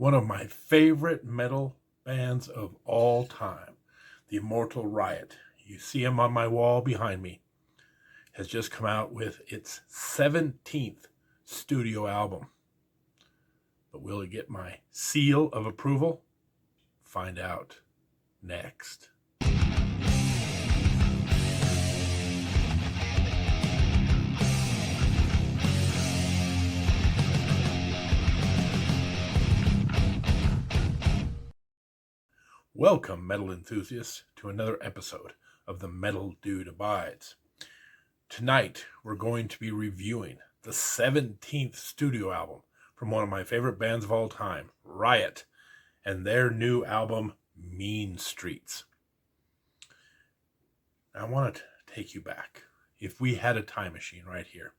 One of my favorite metal bands of all time, the Immortal Riot. You see him on my wall behind me, has just come out with its 17th studio album. But will it get my seal of approval? Find out next. Welcome, metal enthusiasts, to another episode of The Metal Dude Abides. Tonight, we're going to be reviewing the 17th studio album from one of my favorite bands of all time, Riot, and their new album, Mean Streets. I want to take you back, if we had a time machine right here,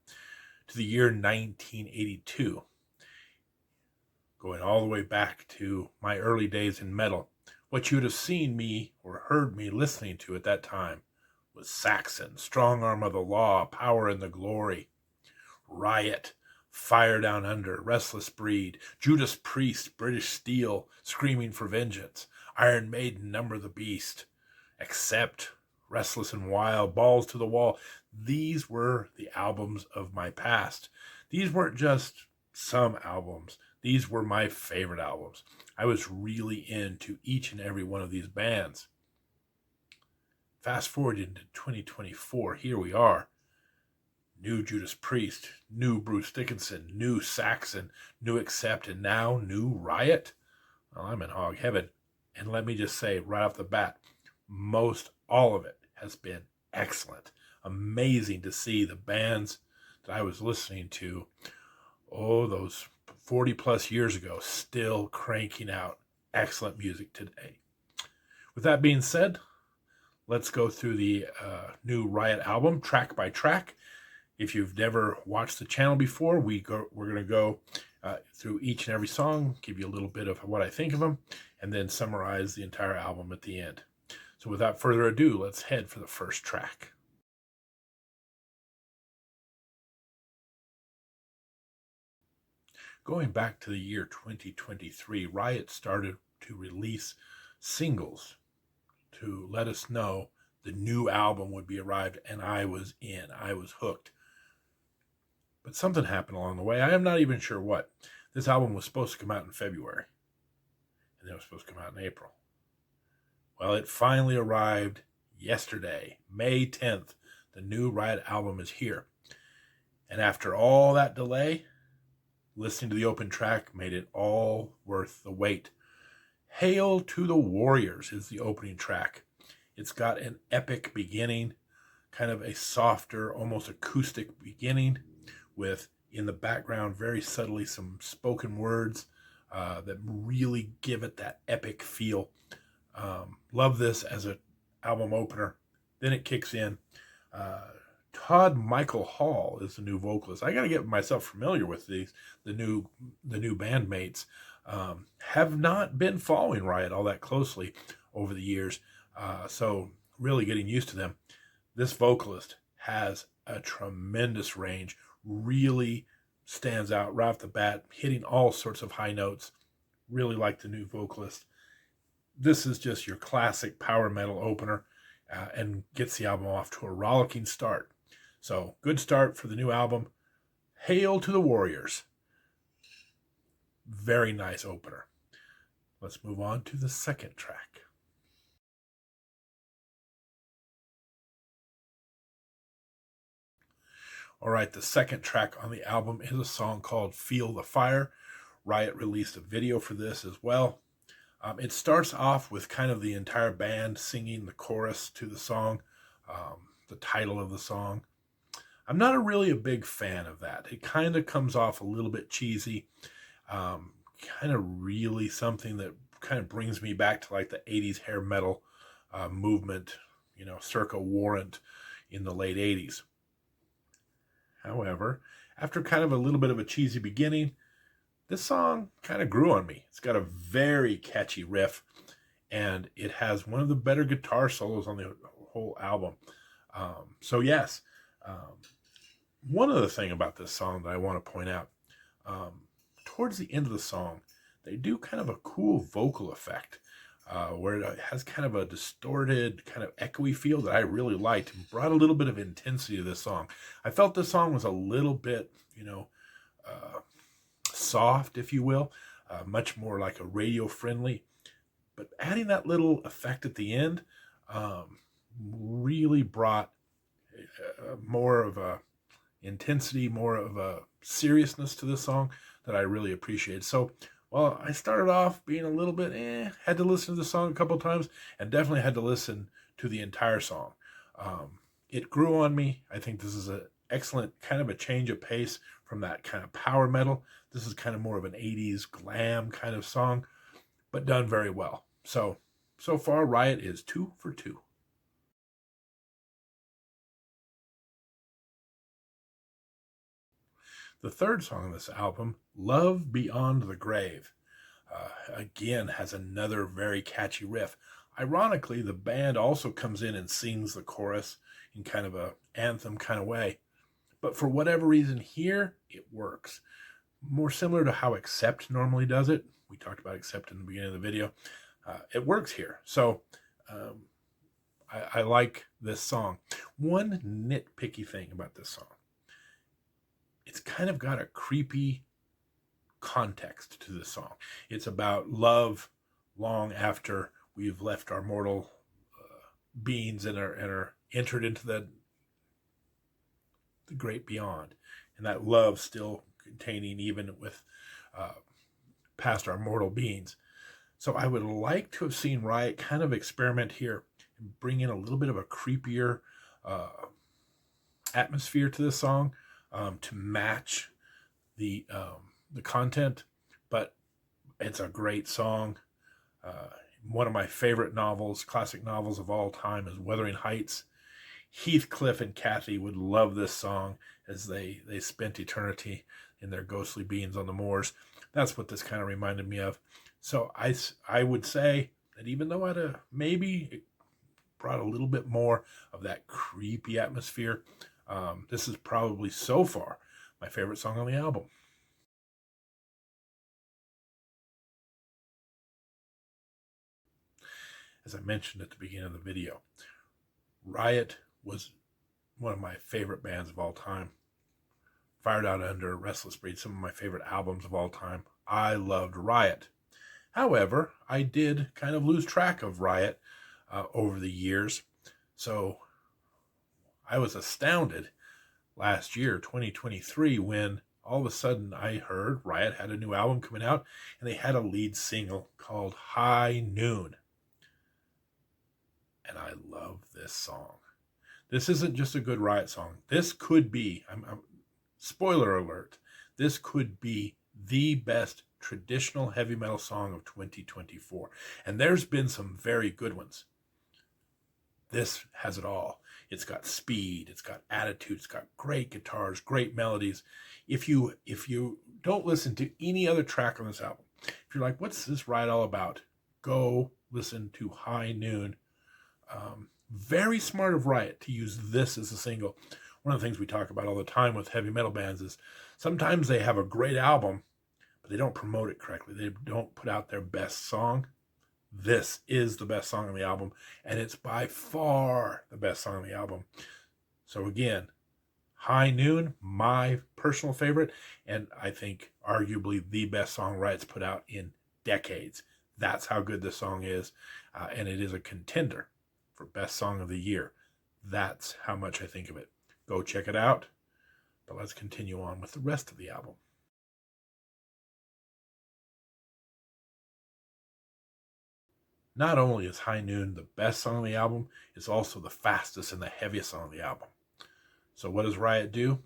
to the year 1982, going all the way back to my early days in metal. What you would have seen me or heard me listening to at that time was Saxon, Strong Arm of the Law, Power and the Glory, Riot, Fire Down Under, Restless Breed, Judas Priest, British Steel, Screaming for Vengeance, Iron Maiden, Number the Beast, Accept, Restless and Wild, Balls to the Wall. These were the albums of my past. These weren't just some albums. These were my favorite albums. I was really into each and every one of these bands. Fast forward into 2024, here we are. New Judas Priest, new Bruce Dickinson, new Saxon, new Accept, and now new Riot. Well, I'm in hog heaven. And let me just say right off the bat, most all of it has been excellent. Amazing to see the bands that I was listening to, those 40 plus years ago, still cranking out excellent music today. With that being said, let's go through the new Riot album track by track. If you've never watched the channel before, we're going to go through each and every song, give you a little bit of what I think of them, and then summarize the entire album at the end. So without further ado, let's head for the first track. Going back to the year 2023, Riot started to release singles to let us know the new album would be arrived, and I was in. I was hooked. But something happened along the way. I am not even sure what. This album was supposed to come out in February, and then it was supposed to come out in April. Well, it finally arrived yesterday, May 10th. The new Riot album is here. And after all that delay, listening to the open track made it all worth the wait. Hail to the Warriors is the opening track. It's got an epic beginning, kind of a softer, almost acoustic beginning with, in the background, very subtly some spoken words that really give it that epic feel. Love this as an album opener. Then it kicks in. Todd Michael Hall is the new vocalist. I got to get myself familiar with the new bandmates. Have not been following Riot all that closely over the years, so really getting used to them. This vocalist has a tremendous range, really stands out right off the bat, hitting all sorts of high notes. Really like the new vocalist. This is just your classic power metal opener and gets the album off to a rollicking start. So, good start for the new album. Hail to the Warriors. Very nice opener. Let's move on to the second track. All right, the second track on the album is a song called Feel the Fire. Riot released a video for this as well. It starts off with kind of the entire band singing the chorus to the song, the title of the song. I'm not really a big fan of that. It kind of comes off a little bit cheesy, kind of really something that kind of brings me back to like the 80s hair metal movement, circa Warrant in the late 80s. However, after kind of a little bit of a cheesy beginning, this song kind of grew on me. It's got a very catchy riff, and it has one of the better guitar solos on the whole album. So yes, one other thing about this song that I want to point out, towards the end of the song, they do kind of a cool vocal effect where it has kind of a distorted, kind of echoey feel that I really liked and brought a little bit of intensity to this song. I felt this song was a little bit, soft, if you will, much more like a radio friendly. But adding that little effect at the end really brought more of a intensity, more of a seriousness to this song that I really appreciated. So, well, I started off being a little bit, had to listen to the song a couple times and definitely had to listen to the entire song. It grew on me. I think this is an excellent kind of a change of pace from that kind of power metal. This is kind of more of an 80s glam kind of song, but done very well. So far, Riot is 2 for 2. The third song on this album, Love Beyond the Grave, again has another very catchy riff. Ironically, the band also comes in and sings the chorus in kind of a anthem kind of way. But for whatever reason here, it works. More similar to how Accept normally does it. We talked about Accept in the beginning of the video. It works here. So I like this song. One nitpicky thing about this song, it's kind of got a creepy context to this song. It's about love long after we've left our mortal beings and are entered into the great beyond, and that love still containing even with past our mortal beings. So I would like to have seen Riot kind of experiment here and bring in a little bit of a creepier atmosphere to this song to match the content. But it's a great song. One of my favorite novels, classic novels of all time, is Wuthering Heights. Heathcliff and Kathy would love this song as they spent eternity in their ghostly beings on the moors. That's what this kind of reminded me of. So I would say that even though I'd maybe brought a little bit more of that creepy atmosphere, this is probably so far my favorite song on the album. As I mentioned at the beginning of the video, Riot was one of my favorite bands of all time. Fired Out Under, Restless Breed, some of my favorite albums of all time. I loved Riot. However, I did kind of lose track of Riot over the years. So I was astounded last year, 2023, when all of a sudden I heard Riot had a new album coming out and they had a lead single called High Noon. And I love this song. This isn't just a good Riot song. This could be, spoiler alert, this could be the best traditional heavy metal song of 2024. And there's been some very good ones. This has it all. It's got speed, it's got attitude, it's got great guitars, great melodies. If you don't listen to any other track on this album, if you're like, what's this Riot all about? Go listen to High Noon. Very smart of Riot to use this as a single. One of the things we talk about all the time with heavy metal bands is sometimes they have a great album, but they don't promote it correctly. They don't put out their best song. This is the best song on the album, and it's by far the best song on the album. So again, High Noon, my personal favorite, and I think arguably the best song Riot's put out in decades. That's how good this song is, and it is a contender for best song of the year. That's how much I think of it. Go check it out, but let's continue on with the rest of the album. Not only is High Noon the best song on the album, it's also the fastest and the heaviest song on the album. So what does Riot do?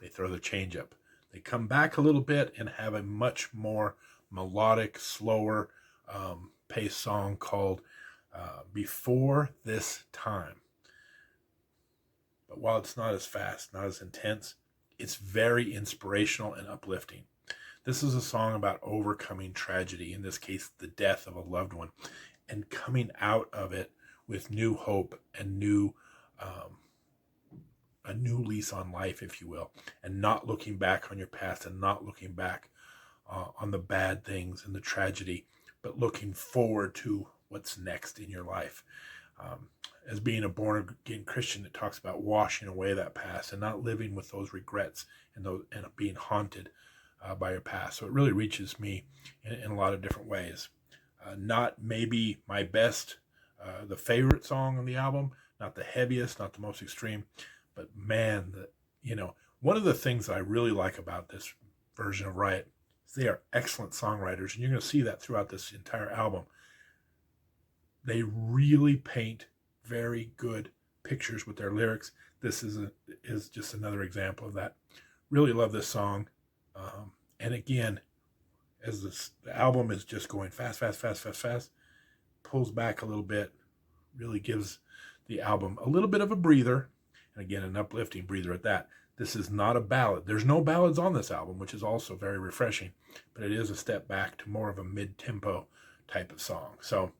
They throw the change up. They come back a little bit and have a much more melodic, slower paced song called Before This Time. But while it's not as fast, not as intense, it's very inspirational and uplifting. This is a song about overcoming tragedy, in this case, the death of a loved one, and coming out of it with new hope and a new lease on life, if you will, and not looking back on your past and not looking back on the bad things and the tragedy, but looking forward to what's next in your life. As being a born again Christian, it talks about washing away that past and not living with those regrets and being haunted by your past. So it really reaches me in a lot of different ways. Not maybe my best, the favorite song on the album, not the heaviest, not the most extreme, but man, one of the things that I really like about this version of Riot is they are excellent songwriters, and you're going to see that throughout this entire album. They really paint very good pictures with their lyrics. This is just another example of that. Really love this song. And again, as the album is just going fast, pulls back a little bit, really gives the album a little bit of a breather, and again, an uplifting breather at that. This is not a ballad. There's no ballads on this album, which is also very refreshing, but it is a step back to more of a mid-tempo type of song. So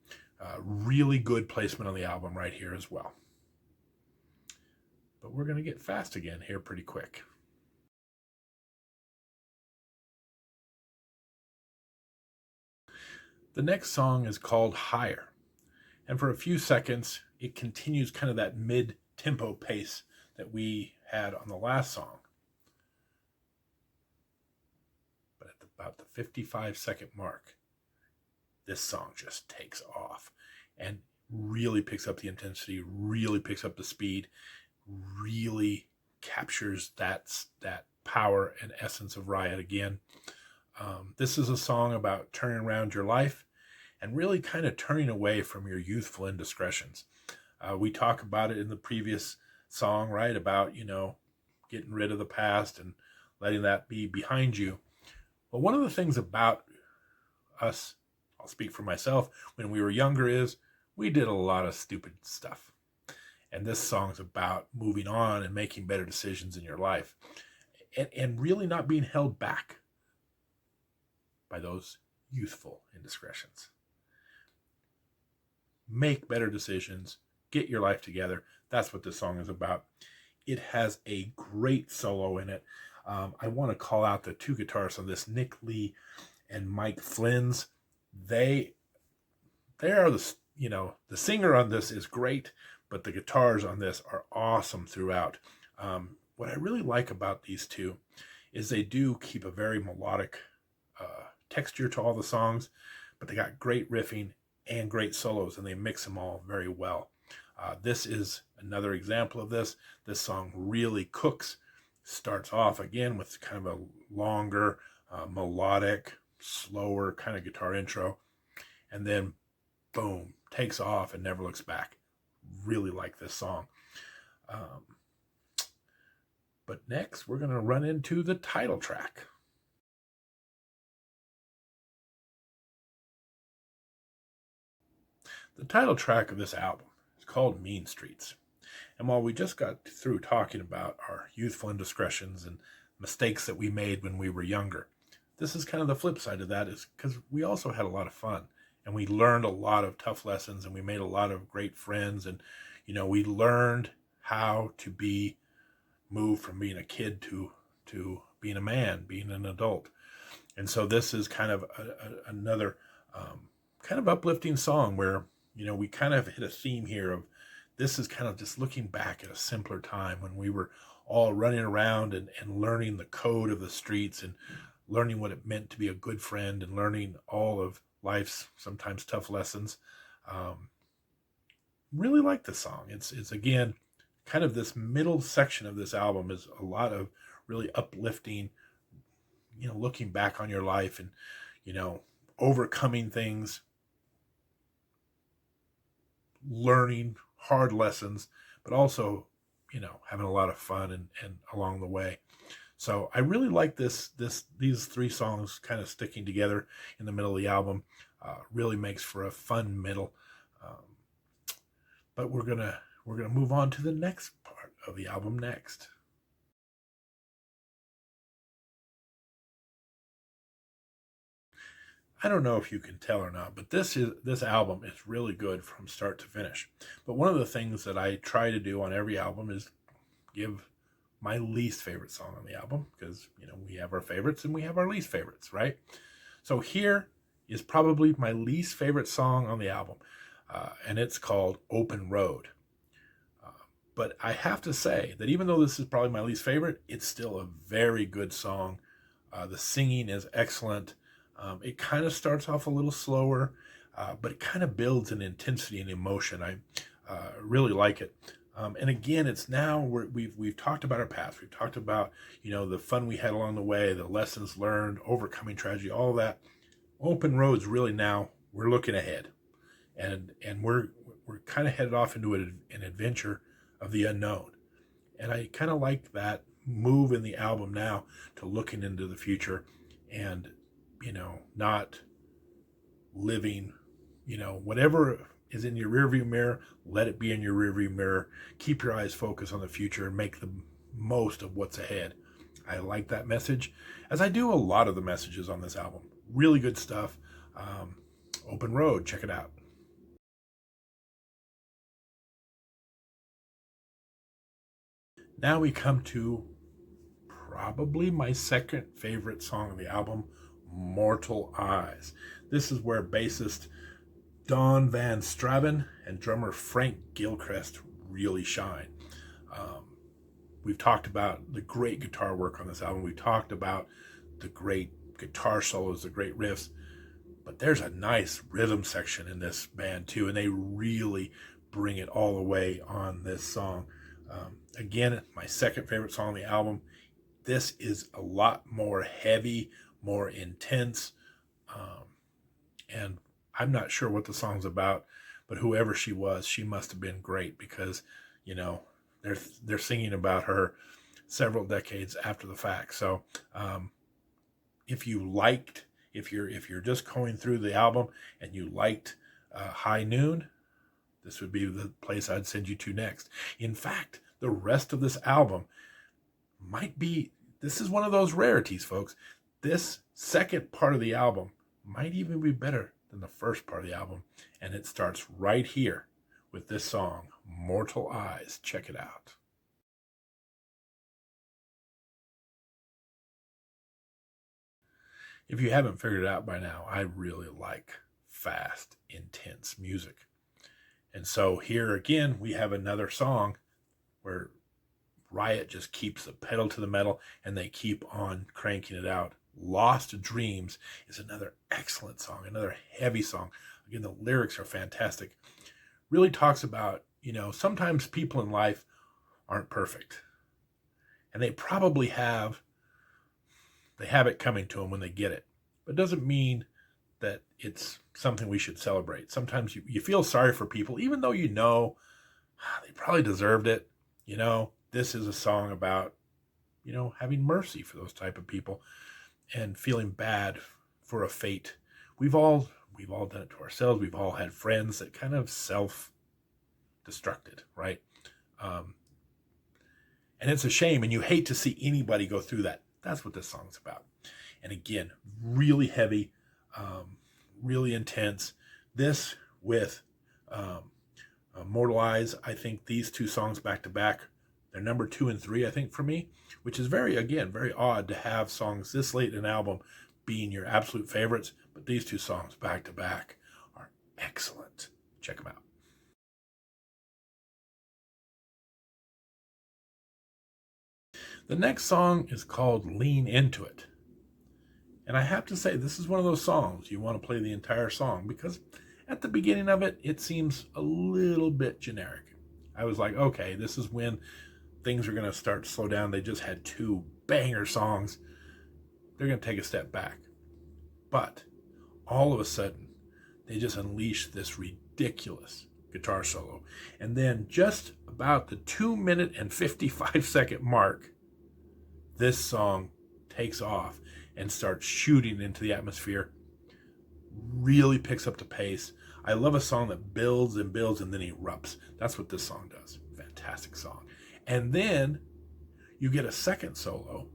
really good placement on the album right here as well. But we're going to get fast again here pretty quick. The next song is called Higher. And for a few seconds, it continues kind of that mid-tempo pace that we had on the last song. But at about the 55-second mark, this song just takes off and really picks up the intensity, really picks up the speed, really captures that power and essence of Riot again. This is a song about turning around your life and really kind of turning away from your youthful indiscretions. We talk about it in the previous song, right? About, getting rid of the past and letting that be behind you. But one of the things about us, I'll speak for myself, when we were younger is we did a lot of stupid stuff. And this song's about moving on and making better decisions in your life and really not being held back by those youthful indiscretions. Make better decisions, get your life together. That's what this song is about. It has a great solo in it. I want to call out the two guitarists on this, Nick Lee and Mike Flynn's. They are the singer on this is great, but the guitars on this are awesome throughout. What I really like about these two is they do keep a very melodic texture to all the songs, but they got great riffing and great solos, and they mix them all very well. This is another example of this. This song really cooks. Starts off again with kind of a longer, melodic, slower kind of guitar intro, and then boom, takes off and never looks back. Really like this song. But next, we're going to run into the title track. The title track of this album is called Mean Streets. And while we just got through talking about our youthful indiscretions and mistakes that we made when we were younger, this is kind of the flip side of that, is because we also had a lot of fun and we learned a lot of tough lessons and we made a lot of great friends. And, we learned how to move from being a kid to being a man, being an adult. And so this is kind of another kind of uplifting song where, we kind of hit a theme here of this is kind of just looking back at a simpler time when we were all running around and learning the code of the streets and learning what it meant to be a good friend and learning all of life's sometimes tough lessons. Really like this song. It's again, kind of this middle section of this album is a lot of really uplifting, looking back on your life and, overcoming things, learning hard lessons, but also, having a lot of fun and along the way. So I really like these three songs kind of sticking together in the middle of the album. Really makes for a fun middle. But we're gonna move on to the next part of the album next. I don't know if you can tell or not, but this album is really good from start to finish. But one of the things that I try to do on every album is give my least favorite song on the album, because, we have our favorites and we have our least favorites, right? So here is probably my least favorite song on the album, and it's called Open Road. But I have to say that even though this is probably my least favorite, it's still a very good song. The singing is excellent. It kind of starts off a little slower, but it kind of builds in intensity and emotion. I really like it. And again, it's now we've talked about our past. We've talked about the fun we had along the way, the lessons learned, overcoming tragedy, all that. Open Roads, really, now we're looking ahead, and we're kind of headed off into an adventure of the unknown. And I kind of like that move in the album now to looking into the future, and not living, whatever is in your rearview mirror, let it be in your rearview mirror. Keep your eyes focused on the future and make the most of what's ahead. I like that message, as I do a lot of the messages on this album. Really good stuff. Open Road, check it out. Now we come to probably my second favorite song on the album, Mortal Eyes. This is where bassist Don Van Straben and drummer Frank Gilchrist really shine. We've talked about the great guitar work on this album. We've talked about the great guitar solos, the great riffs, but there's a nice rhythm section in this band too, and they really bring it all the way on this song. Again, my second favorite song on the album. This is a lot more heavy, more intense, and I'm not sure what the song's about, but whoever she was, she must have been great, because they're singing about her several decades after the fact. So if you're just going through the album and you liked High Noon, this would be the place I'd send you to next. In fact, the rest of this album this is one of those rarities, folks. This second part of the album might even be better than the first part of the album. And it starts right here with this song, Mortal Eyes. Check it out. If you haven't figured it out by now, I really like fast, intense music. And so here again, we have another song where Riot just keeps the pedal to the metal and they keep on cranking it out. Lost Dreams is another excellent song, another heavy song. Again, the lyrics are fantastic. Really talks about, sometimes people in life aren't perfect. And they probably have it coming to them when they get it. But it doesn't mean that it's something we should celebrate. Sometimes you feel sorry for people, even though they probably deserved it. This is a song about, having mercy for those type of people and feeling bad for a fate. We've all done it to ourselves. We've all had friends that kind of self-destructed, right? And it's a shame, and you hate to see anybody go through that. That's what this song's about. And again, really heavy, really intense. This with Mortal Eyes, I think these two songs back to back, they're number 2 and 3, I think, for me, which is very odd to have songs this late in an album being your absolute favorites. But these two songs back to back are excellent. Check them out. The next song is called Lean Into It. And I have to say, this is one of those songs you want to play the entire song, because at the beginning of it, it seems a little bit generic. I was like, okay, this is when things are going to start to slow down. They just had 2 banger songs. They're going to take a step back. But all of a sudden, they just unleash this ridiculous guitar solo. And then just about the 2-minute and 55-second mark, this song takes off and starts shooting into the atmosphere. Really picks up the pace. I love a song that builds and builds and then erupts. That's what this song does. Fantastic song. And then you get a second solo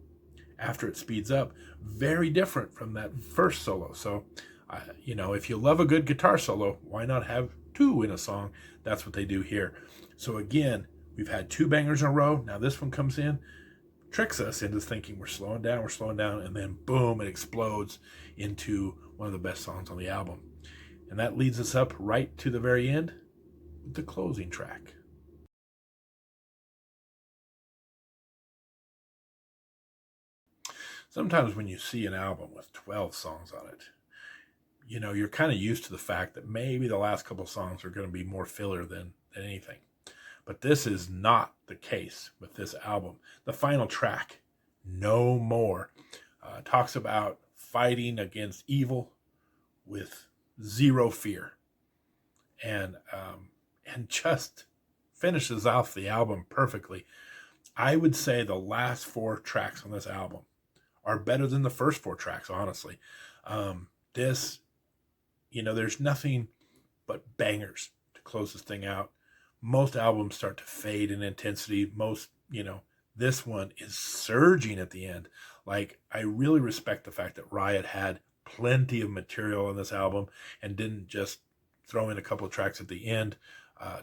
after it speeds up, very different from that first solo. So, if you love a good guitar solo, why not have 2 in a song? That's what they do here. So again, we've had 2 bangers in a row. Now this one comes in. tricks us into thinking we're slowing down, and then boom, it explodes into one of the best songs on the album. And that leads us up right to the very end with the closing track. Sometimes when you see an album with 12 songs on it, you're kind of used to the fact that maybe the last couple songs are going to be more filler than anything. But this is not the case with this album. The final track, No More, talks about fighting against evil with zero fear, and just finishes off the album perfectly. I would say the last 4 tracks on this album are better than the first 4 tracks, honestly. There's nothing but bangers to close this thing out. Most albums start to fade in intensity. This one is surging at the end. Like, I really respect the fact that Riot had plenty of material on this album and didn't just throw in a couple of tracks at the end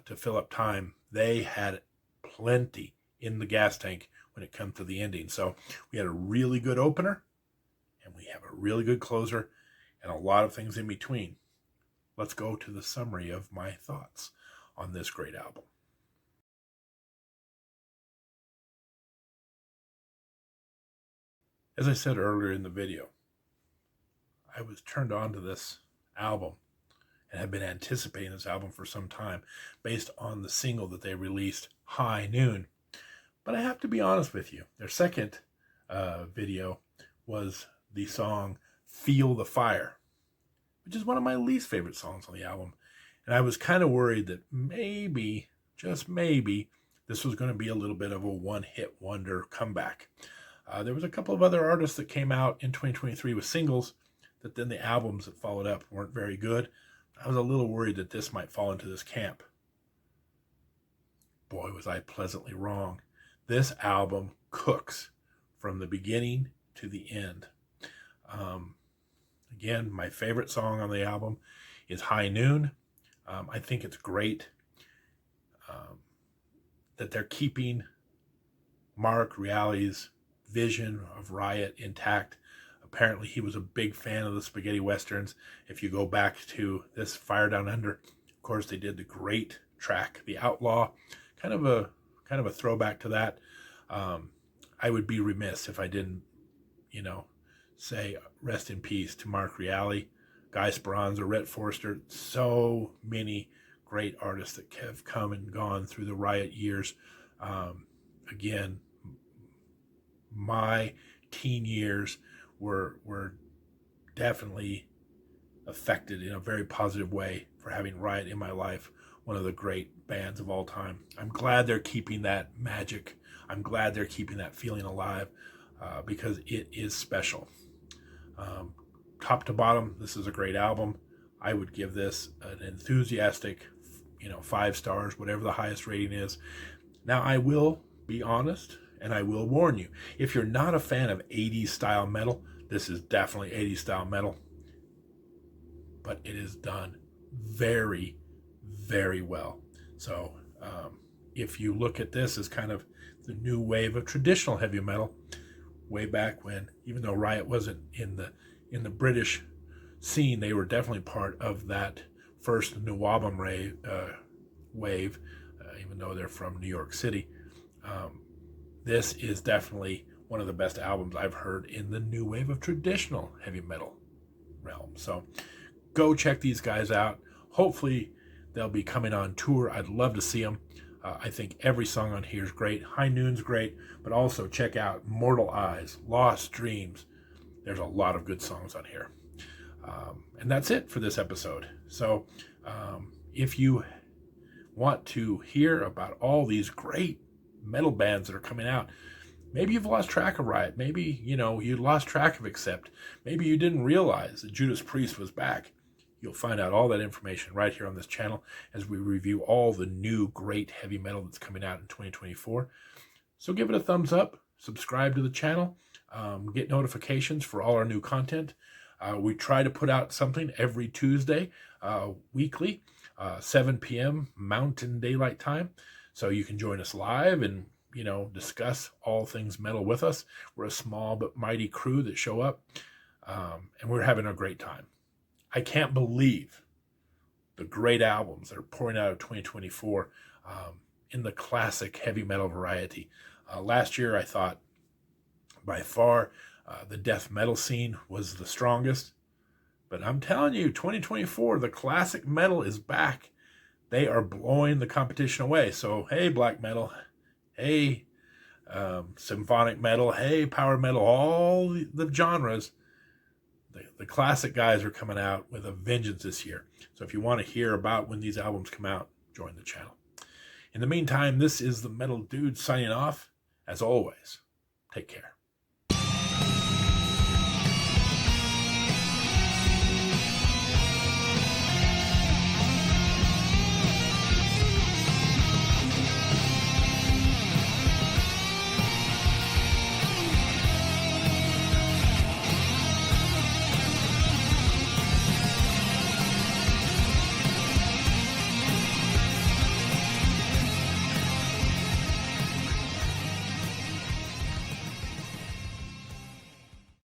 to fill up time. They had plenty in the gas tank when it comes to the ending. So we had a really good opener, and we have a really good closer, and a lot of things in between. Let's go to the summary of my thoughts on this great album. As I said earlier in the video, I was turned on to this album and have been anticipating this album for some time based on the single that they released, High Noon. But I have to be honest with you, their second video was the song Feel the Fire, which is one of my least favorite songs on the album. And I was kind of worried that maybe, just maybe, this was going to be a little bit of a one-hit wonder comeback. There was a couple of other artists that came out in 2023 with singles that then the albums that followed up weren't very good. I was a little worried that this might fall into this camp. Boy, was I pleasantly wrong. This album cooks from the beginning to the end. Again, my favorite song on the album is High Noon. I think it's great that they're keeping Mark Reale's vision of Riot intact. Apparently, he was a big fan of the spaghetti westerns. If you go back to this Fire Down Under, of course, they did the great track, The Outlaw, kind of a throwback to that. I would be remiss if I didn't, say rest in peace to Mark Reale, Guy Speranza, Rhett Forster, so many great artists that have come and gone through the Riot years. Again, my teen years were definitely affected in a very positive way for having Riot in my life, one of the great bands of all time. I'm glad they're keeping that magic. I'm glad they're keeping that feeling alive because it is special. Top to bottom, this is a great album. I would give this an enthusiastic, 5 stars, whatever the highest rating is. Now, I will be honest, and I will warn you, if you're not a fan of 80s style metal, this is definitely 80s style metal. But it is done very, very well. So if you look at this as kind of the new wave of traditional heavy metal, way back when, even though Riot wasn't in the British scene, they were definitely part of that first New Album wave, even though they're from New York City. This is definitely one of the best albums I've heard in the new wave of traditional heavy metal realm. So go check these guys out. Hopefully they'll be coming on tour. I'd love to see them. I think every song on here is great. High Noon's great, but also check out Mortal Eyes, Lost Dreams. There's a lot of good songs on here. And that's it for this episode. So if you want to hear about all these great metal bands that are coming out, maybe you've lost track of Riot. Maybe, you lost track of Accept. Maybe you didn't realize that Judas Priest was back. You'll find out all that information right here on this channel as we review all the new great heavy metal that's coming out in 2024. So give it a thumbs up, subscribe to the channel, get notifications for all our new content. We try to put out something every Tuesday, weekly, 7 p.m. Mountain Daylight Time. So you can join us live and discuss all things metal with us. We're a small but mighty crew that show up, and we're having a great time. I can't believe the great albums that are pouring out of 2024 in the classic heavy metal variety. Last year, I thought by far the death metal scene was the strongest. But I'm telling you, 2024, the classic metal is back. They are blowing the competition away. So, hey, black metal, hey, symphonic metal, hey, power metal, all the genres, the classic guys are coming out with a vengeance this year. So if you want to hear about when these albums come out, join the channel. In the meantime, this is the Metal Dude signing off. As always, take care.